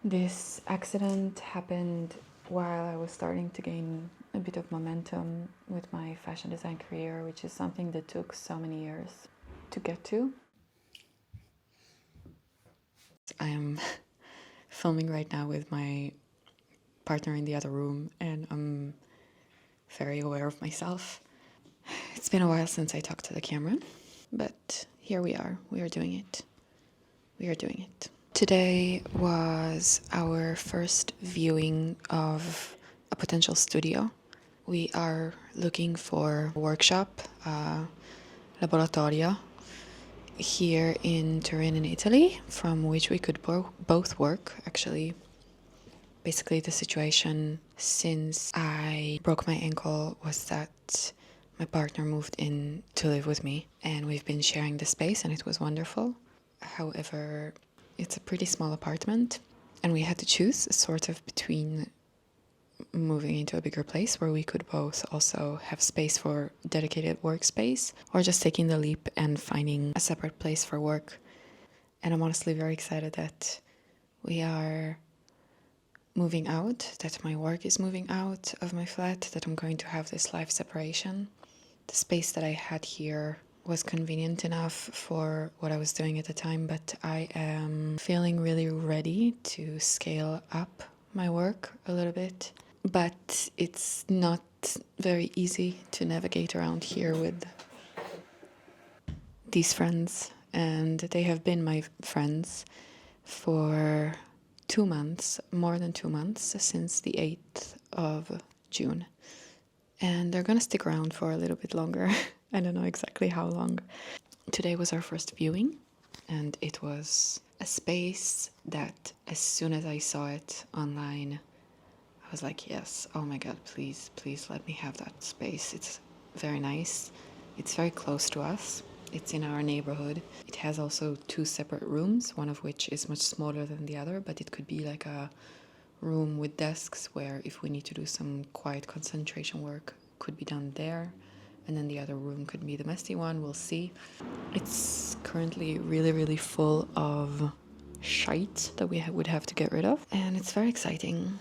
This accident happened while I was starting to gain a bit of momentum with my fashion design career, which is something that took so many years to get to. I am filming right now with my partner in the other room, and I'm very aware of myself. It's been a while since I talked to the camera, but here we are. We are doing it. We are doing it. Today was our first viewing of a potential studio. We are looking for a workshop, laboratorio, here in Turin in Italy, from which we could both work, actually. Basically, the situation since I broke my ankle was that my partner moved in to live with me, and we've been sharing the space, and it was wonderful. However, it's a pretty small apartment, and we had to choose sort of between moving into a bigger place where we could both also have space for dedicated workspace, or just taking the leap and finding a separate place for work. And I'm honestly very excited that we are moving out, that my work is moving out of my flat, that I'm going to have this life separation. The space that I had here was convenient enough for what I was doing at the time, but I am feeling really ready to scale up my work a little bit. But it's not very easy to navigate around here with these friends, and they have been my friends for 2 months, more than 2 months, since the 8th of June. And they're gonna stick around for a little bit longer. I don't know exactly how long. Today was our first viewing, and it was a space that as soon as I saw it online, I was like, yes, oh my God, please, please let me have that space. It's very nice. It's very close to us. It's in our neighborhood. It has also 2 separate rooms, one of which is much smaller than the other, but it could be like a room with desks where if we need to do some quiet concentration work, could be done there. And then the other room could be the messy one, we'll see. It's currently really, really full of shite that we would have to get rid of. And it's very exciting.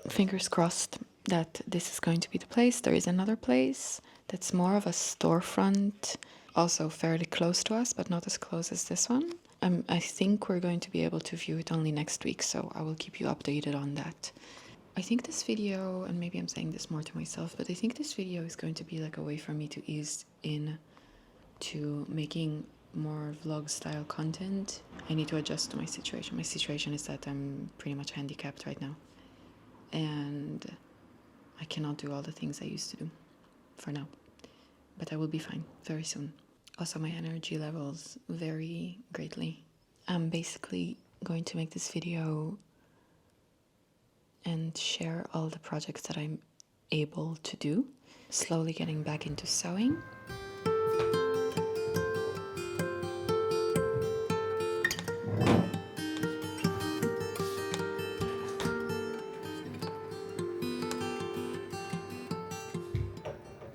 Fingers crossed that this is going to be the place. There is another place that's more of a storefront, also fairly close to us, but not as close as this one. I think we're going to be able to view it only next week, so I will keep you updated on that. I think this video, and maybe I'm saying this more to myself, but I think this video is going to be like a way for me to ease in to making more vlog style content. I need to adjust to my situation. My situation is that I'm pretty much handicapped right now, and I cannot do all the things I used to do for now, but I will be fine very soon. Also, my energy levels vary greatly. I'm basically going to make this video and share all the projects that I'm able to do, slowly getting back into sewing.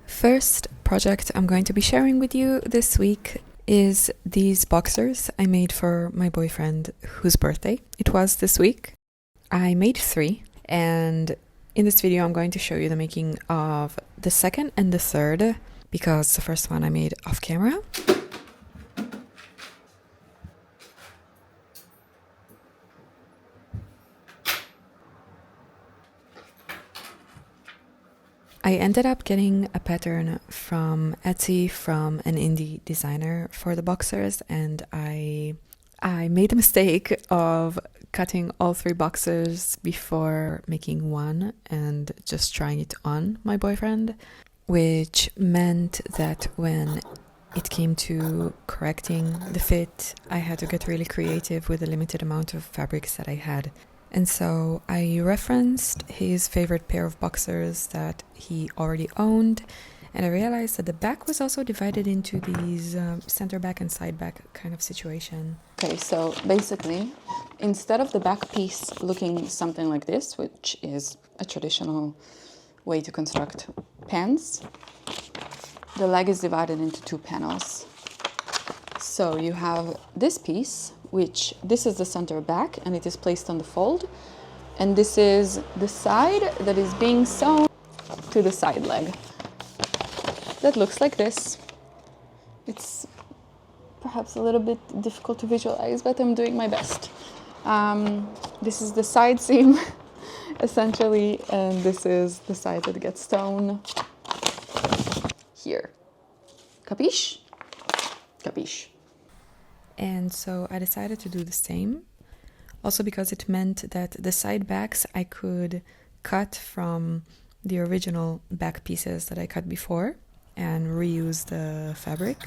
First project I'm going to be sharing with you this week is these boxers I made for my boyfriend whose birthday it was this week. I made 3, and in this video I'm going to show you the making of the second and the third, because the first one I made off camera. I ended up getting a pattern from Etsy from an indie designer for the boxers, and I made the mistake of cutting all 3 boxers before making one and just trying it on my boyfriend, which meant that when it came to correcting the fit, I had to get really creative with the limited amount of fabrics that I had. And so I referenced his favorite pair of boxers that he already owned, and I realized that the back was also divided into these center back and side back kind of situation. Okay, so basically, instead of the back piece looking something like this, which is a traditional way to construct pants, the leg is divided into 2 panels. So you have this piece, which this is the center back and it is placed on the fold. And this is the side that is being sewn to the side leg. That looks like this. It's perhaps a little bit difficult to visualize, but I'm doing my best. This is the side seam, essentially, and this is the side that gets sewn here. Capiche? Capiche. And so I decided to do the same, also because it meant that the side backs I could cut from the original back pieces that I cut before and reuse the fabric.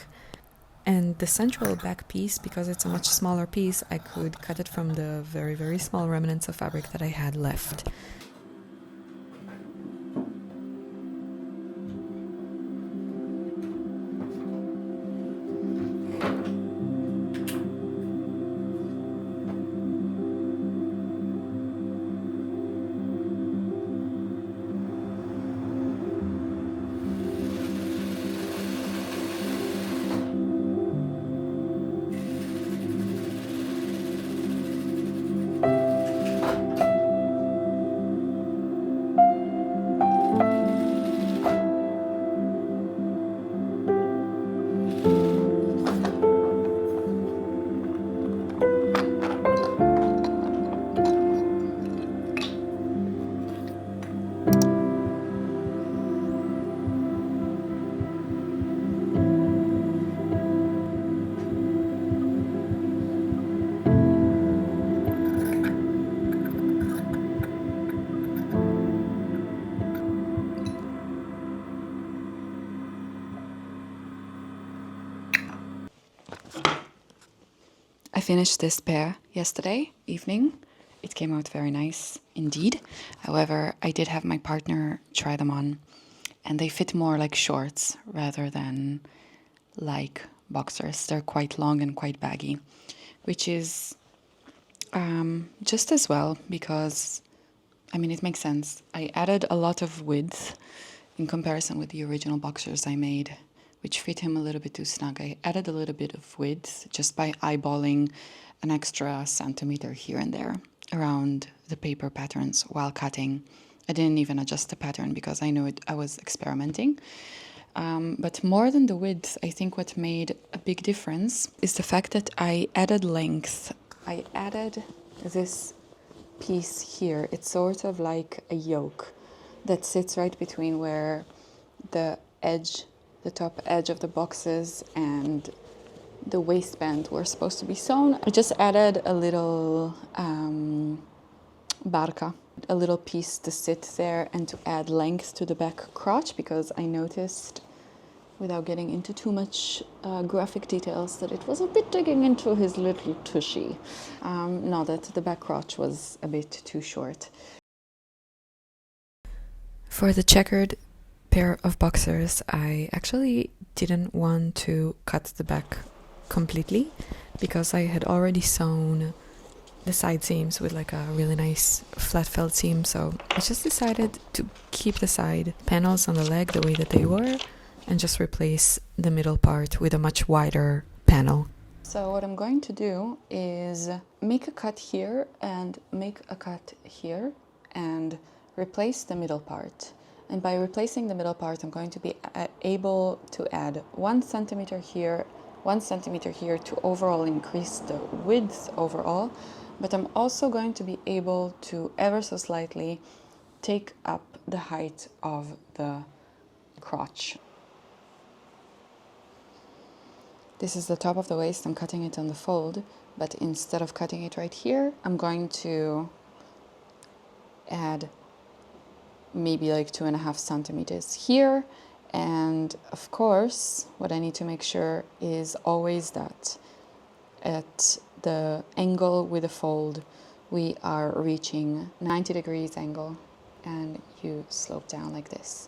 And the central back piece, because it's a much smaller piece, I could cut it from the very, very small remnants of fabric that I had left. I finished this pair yesterday evening. It came out very nice indeed. However, I did have my partner try them on, and they fit more like shorts rather than like boxers. They're quite long and quite baggy, which is just as well because, I mean, it makes sense. I added a lot of width in comparison with the original boxers I made, which fit him a little bit too snug. I added a little bit of width just by eyeballing an extra centimeter here and there around the paper patterns while cutting. I didn't even adjust the pattern because I knew I was experimenting. But more than the width, I think what made a big difference is the fact that I added length. I added this piece here. It's sort of like a yoke that sits right between where the top edge of the boxes and the waistband were supposed to be sewn. I just added a little barca, a little piece to sit there and to add length to the back crotch, because I noticed, without getting into too much graphic details, that it was a bit digging into his little tushy. No, that the back crotch was a bit too short. For the checkered pair of boxers, I actually didn't want to cut the back completely because I had already sewn the side seams with like a really nice flat felt seam, so I just decided to keep the side panels on the leg the way that they were and just replace the middle part with a much wider panel. So what I'm going to do is make a cut here and make a cut here and replace the middle part. And by replacing the middle part, I'm going to be able to add 1 centimeter here, 1 centimeter here to overall increase the width overall. But I'm also going to be able to ever so slightly take up the height of the crotch. This is the top of the waist. I'm cutting it on the fold, but instead of cutting it right here, I'm going to add maybe like 2.5 centimeters here. And of course, what I need to make sure is always that at the angle with the fold, we are reaching 90 degrees angle, and you slope down like this.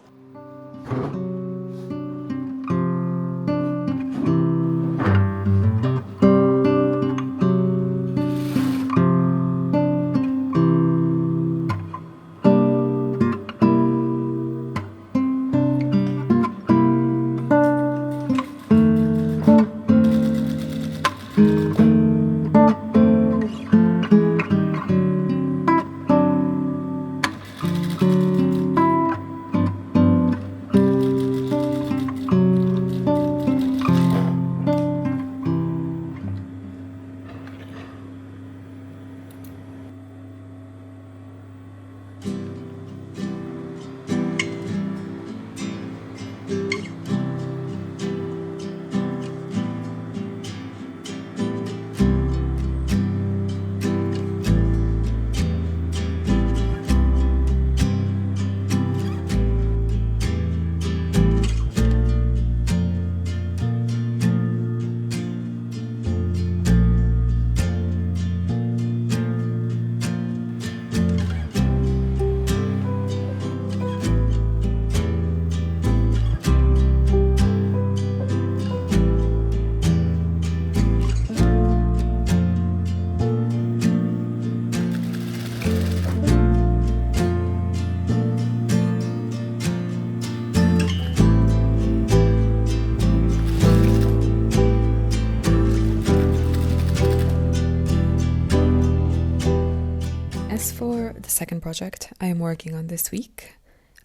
As for the second project I am working on this week,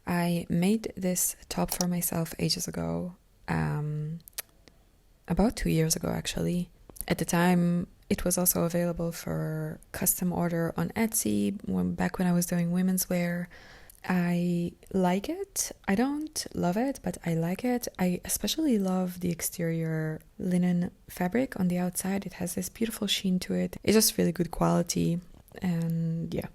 I made this top for myself ages ago, about 2 years ago actually. At the time, it was also available for custom order on Etsy back when I was doing women's wear. I like it. I don't love it, but I like it. I especially love the exterior linen fabric on the outside. It has this beautiful sheen to it. It's just really good quality. And yeah.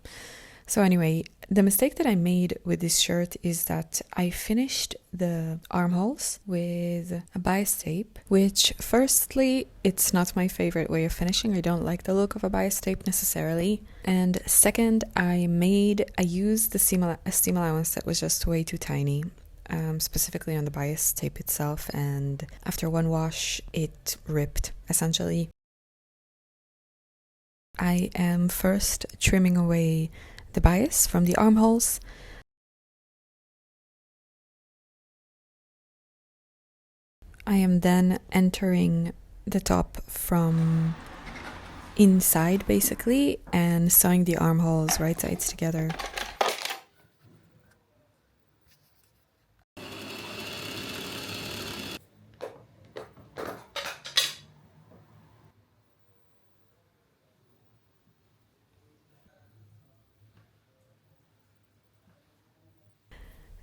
So anyway, the mistake that I made with this shirt is that I finished the armholes with a bias tape, which firstly, it's not my favorite way of finishing. I don't like the look of a bias tape necessarily. And second, I used a seam allowance that was just way too tiny, specifically on the bias tape itself. And after one wash, it ripped, essentially. I am first trimming away the bias from the armholes. I am then entering the top from inside basically and sewing the armholes right sides together.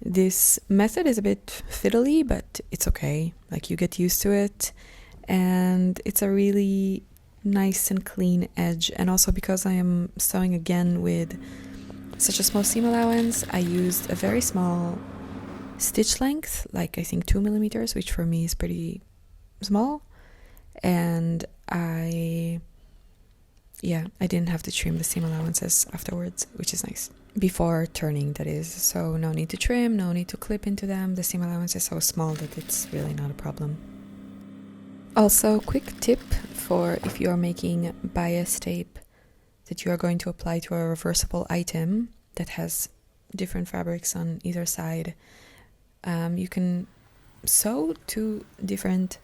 This method is a bit fiddly, but it's okay. Like, you get used to it, and it's a really nice and clean edge. And also, because I am sewing again with such a small seam allowance, I used a very small stitch length, like I think 2 millimeters, which for me is pretty small. And I didn't have to trim the seam allowances afterwards, which is nice. Before turning, that is. So no need to trim, no need to clip into them. The seam allowance is so small that it's really not a problem. Also, quick tip for if you are making bias tape that you are going to apply to a reversible item that has different fabrics on either side. You can sew 2 different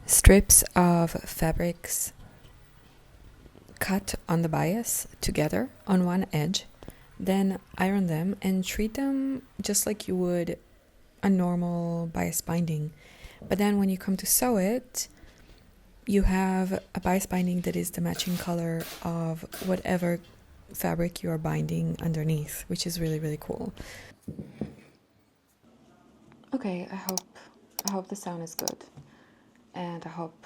strips of fabrics cut on the bias together on one edge, then iron them and treat them just like you would a normal bias binding. But then when you come to sew it, you have a bias binding that is the matching color of whatever fabric you are binding underneath, which is really, really cool. Okay, I hope the sound is good, and I hope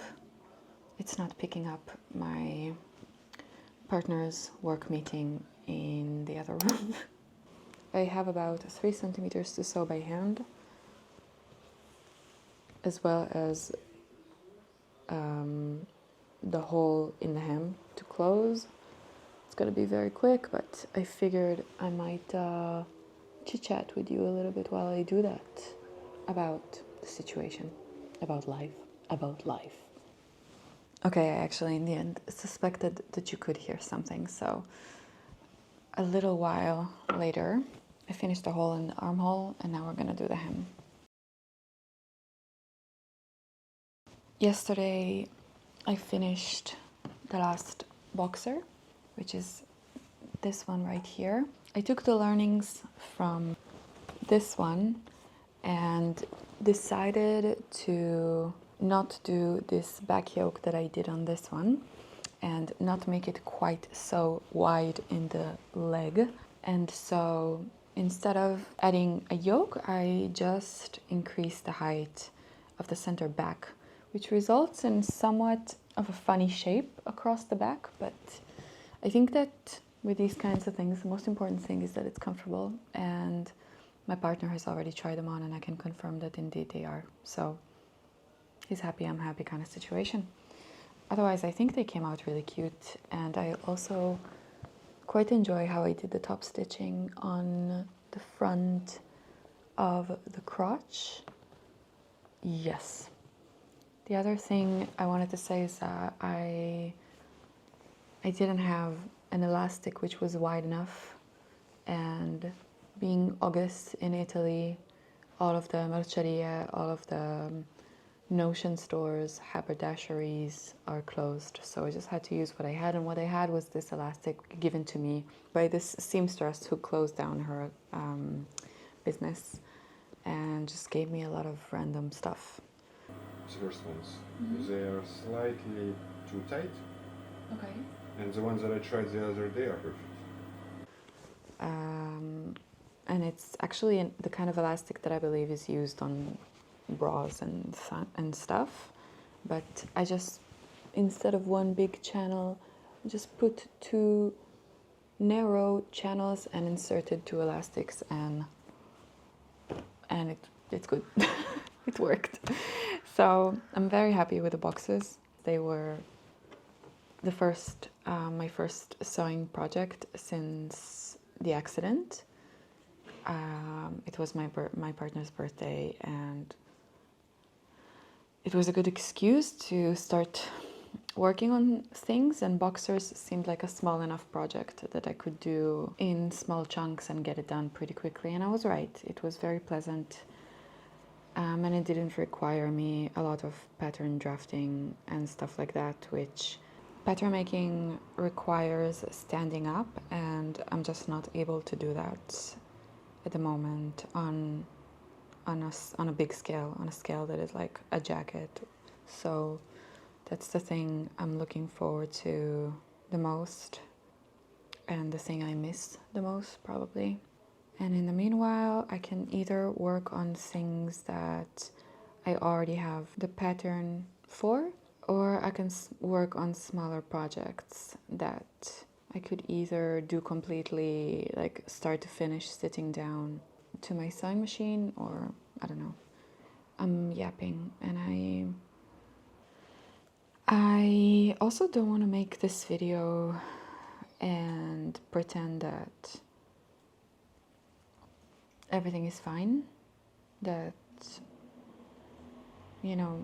it's not picking up my partner's work meeting in the other room. I have about 3 centimeters to sew by hand, as well as the hole in the hem to close. It's gonna be very quick, but I figured I might chit-chat with you a little bit while I do that, about the situation, about life. Okay, I actually in the end suspected that you could hear something, so a little while later I finished the hole in the armhole, and now we're gonna do the hem. Yesterday I finished the last boxer, which is this one right here. I took the learnings from this one and decided to not do this back yoke that I did on this one and not make it quite so wide in the leg. And so instead of adding a yoke, I just increased the height of the center back, which results in somewhat of a funny shape across the back. But I think that with these kinds of things, the most important thing is that it's comfortable, and my partner has already tried them on and I can confirm that indeed they are. So he's happy, I'm happy kind of situation. Otherwise, I think they came out really cute, and I also quite enjoy how I did the top stitching on the front of the crotch. Yes. The other thing I wanted to say is that I didn't have an elastic which was wide enough, and being August in Italy, all of the mercerie, all of the notion stores, haberdasheries are closed, so I just had to use what I had, and what I had was this elastic given to me by this seamstress who closed down her business and just gave me a lot of random stuff. The first ones, they are slightly too tight, Okay. and the ones that I tried the other day are perfect. And it's actually the kind of elastic that I believe is used on bras and stuff. But I just, instead of one big channel, just put two narrow channels and inserted two elastics, and it's good. It worked. So I'm very happy with the boxes. They were my first sewing project since the accident. It was my partner's birthday, and it was a good excuse to start working on things, and boxers seemed like a small enough project that I could do in small chunks and get it done pretty quickly. And I was right. It was very pleasant, and it didn't require me a lot of pattern drafting and stuff like that, which pattern making requires standing up, and I'm just not able to do that at the moment on a big scale, on a scale that is like a jacket. So that's the thing I'm looking forward to the most, and the thing I miss the most probably. And in the meanwhile, I can either work on things that I already have the pattern for, or I can work on smaller projects that I could either do completely, like start to finish, sitting down to my sewing machine, or I don't know. I'm yapping, and I also don't want to make this video and pretend that everything is fine, that, you know,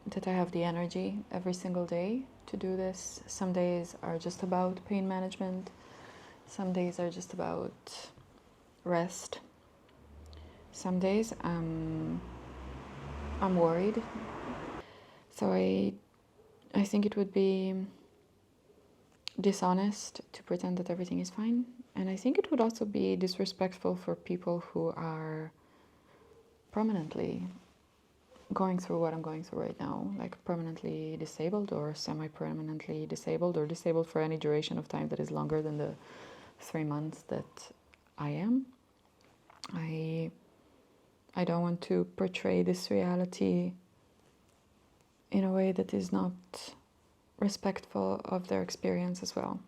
that I have the energy every single day to do this. Some days are just about pain management. Some days are just about rest. Some days I'm worried. So I think it would be dishonest to pretend that everything is fine. And I think it would also be disrespectful for people who are permanently going through what I'm going through right now, like permanently disabled or semi-permanently disabled, or disabled for any duration of time that is longer than the 3 months that I am. I don't want to portray this reality in a way that is not respectful of their experience as well.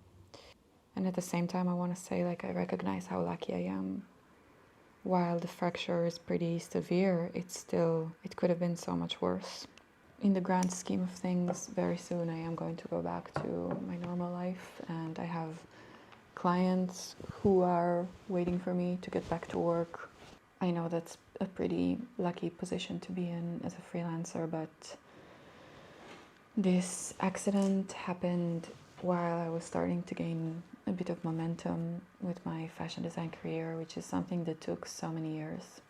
And at the same time, I want to say, like, I recognize how lucky I am. While the fracture is pretty severe, it could have been so much worse. In the grand scheme of things, very soon I am going to go back to my normal life, and I have clients who are waiting for me to get back to work. I know that's a pretty lucky position to be in as a freelancer, but this accident happened while I was starting to gain a bit of momentum with my fashion design career, which is something that took so many years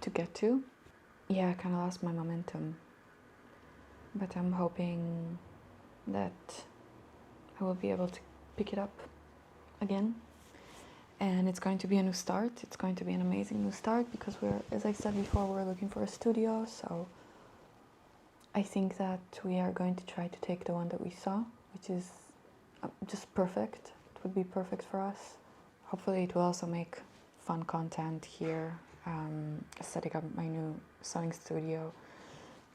to get to. Yeah, I kind of lost my momentum, but I'm hoping that I will be able to pick it up again. And it's going to be a new start. It's going to be an amazing new start, because as I said before, we're looking for a studio. So I think that we are going to try to take the one that we saw, which is just perfect. It would be perfect for us. Hopefully it will also make fun content here, setting up my new sewing studio,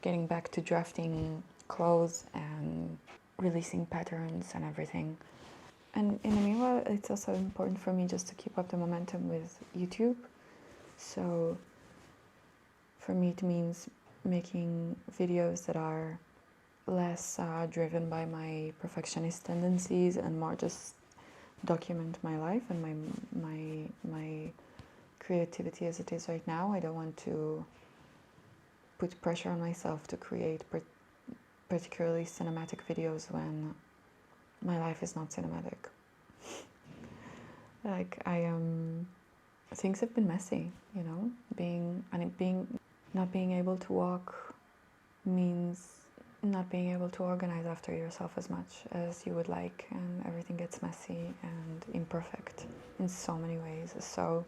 getting back to drafting clothes and releasing patterns and everything. And in the meanwhile, it's also important for me just to keep up the momentum with YouTube. So for me, it means making videos that are less driven by my perfectionist tendencies and more just document my life and my creativity as it is right now. I don't want to put pressure on myself to create particularly cinematic videos when my life is not cinematic. Like, things have been messy, you know, being Not being able to walk means not being able to organize after yourself as much as you would like, and everything gets messy and imperfect in so many ways. So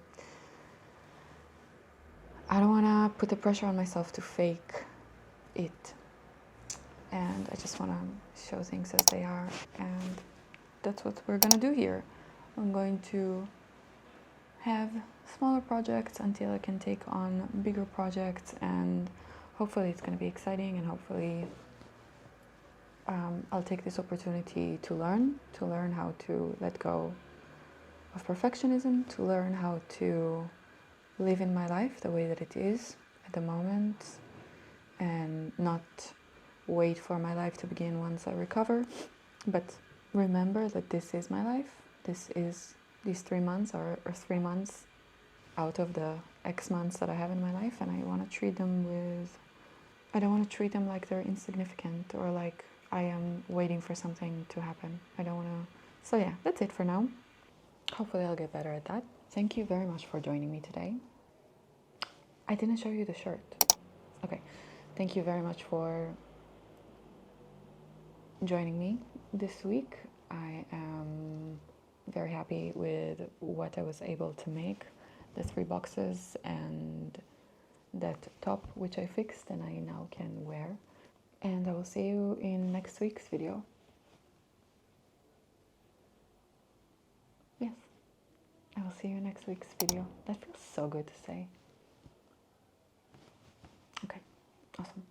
I don't want to put the pressure on myself to fake it, and I just want to show things as they are, and that's what we're gonna do here. I'm going to have smaller projects until I can take on bigger projects, and hopefully it's going to be exciting, and hopefully I'll take this opportunity to learn how to let go of perfectionism, to learn how to live in my life the way that it is at the moment, and not wait for my life to begin once I recover, but remember that this is my life. These 3 months are 3 months out of the X months that I have in my life, and I want to treat them I don't want to treat them like they're insignificant or like I am waiting for something to happen. I don't want to. So yeah, that's it for now. Hopefully I'll get better at that. Thank you very much for joining me today. I didn't show you the shirt. Okay. Thank you very much for joining me this week. I am very happy with what I was able to make. The 3 boxes and that top which I fixed and I now can wear. And I will see you in next week's video. Yes, I will see you in next week's video. That feels so good to say. Okay, awesome.